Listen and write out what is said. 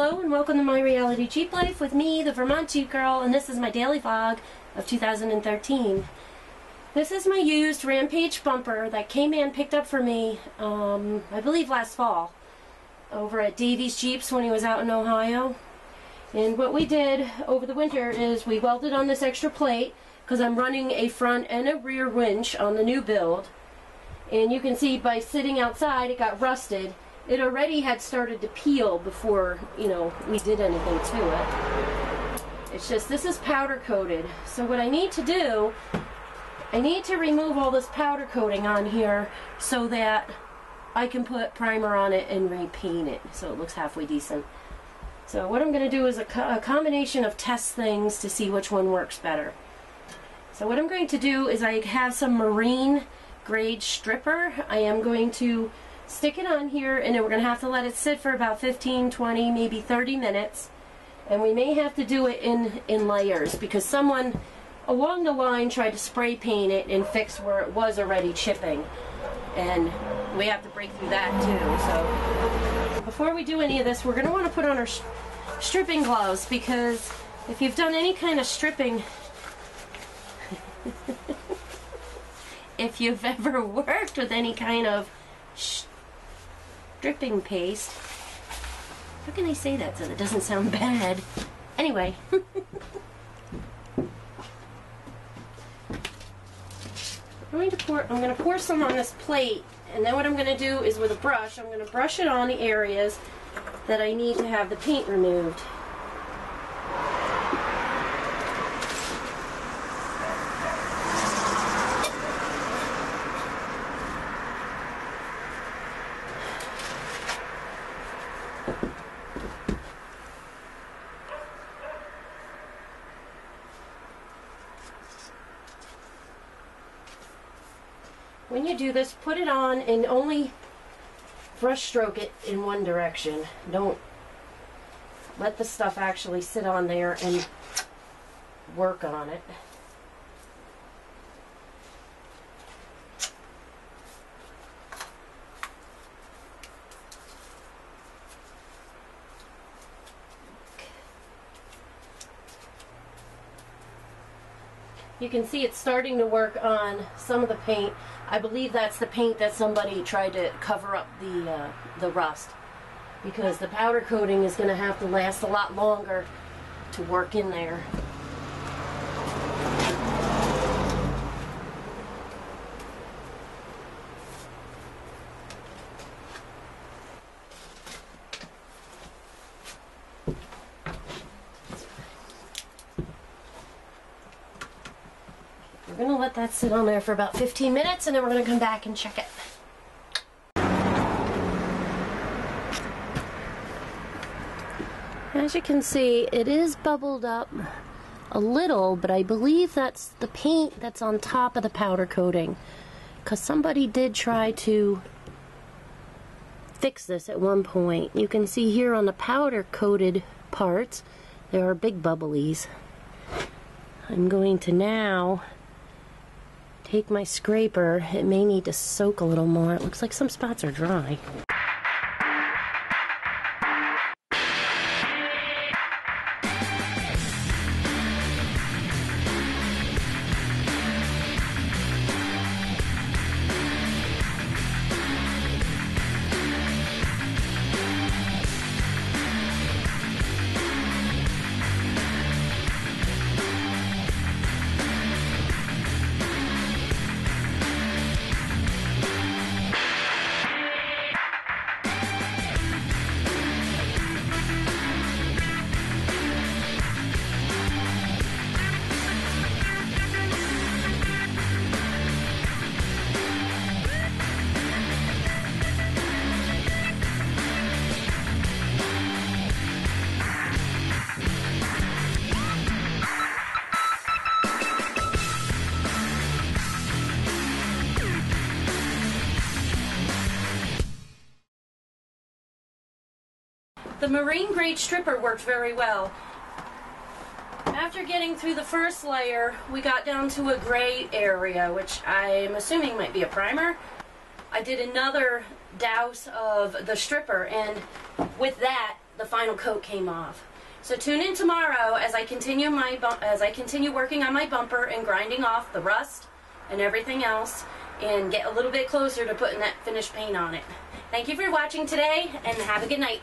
Hello and welcome to My Reality Jeep Life with me, the Vermont Jeep Girl, and this is my daily vlog of 2013. This is my used Rampage bumper that K-Man picked up for me, I believe last fall, over at Davy's Jeeps when he was out in Ohio. And what we did over the winter is we welded on this extra plate because I'm running a front and a rear winch on the new build. And you can see by sitting outside it got rusted. It already had started to peel before, we did anything to it. It's just, this is powder coated. So what I need to do, I need to remove all this powder coating on here so that I can put primer on it and repaint it so it looks halfway decent. So what I'm going to do is a combination of test things to see which one works better. So what I'm going to do is I have some marine grade stripper. I am going to stick it on here, and then we're going to have to let it sit for about 15, 20, maybe 30 minutes. And we may have to do it in layers because someone along the line tried to spray paint it and fix where it was already chipping. And we have to break through that too. So before we do any of this, we're going to want to put on our stripping gloves, because if you've done any kind of stripping, if you've ever worked with any kind of stripping paste, how can I say that so that doesn't sound bad? Anyway. I'm going to pour some on this plate, and then what I'm going to do is with a brush, I'm going to brush it on the areas that I need to have the paint removed. When you do this, put it on and only brush stroke it in one direction. Don't let the stuff actually sit on there and work on it. You can see it's starting to work on some of the paint. I believe that's the paint that somebody tried to cover up the rust, because the powder coating is going to have to last a lot longer to work in there. We're going to let that sit on there for about 15 minutes, and then we're going to come back and check it. As you can see, it is bubbled up a little, but I believe that's the paint that's on top of the powder coating, because somebody did try to fix this at one point. You can see here on the powder coated parts, there are big bubblies. I'm going to now take my scraper. It may need to soak a little more. It looks like some spots are dry. The marine grade stripper worked very well. After getting through the first layer, we got down to a gray area, which I'm assuming might be a primer. I did another douse of the stripper, and with that, the final coat came off. So tune in tomorrow as I continue working on my bumper and grinding off the rust and everything else, and get a little bit closer to putting that finished paint on it. Thank you for watching today, and have a good night.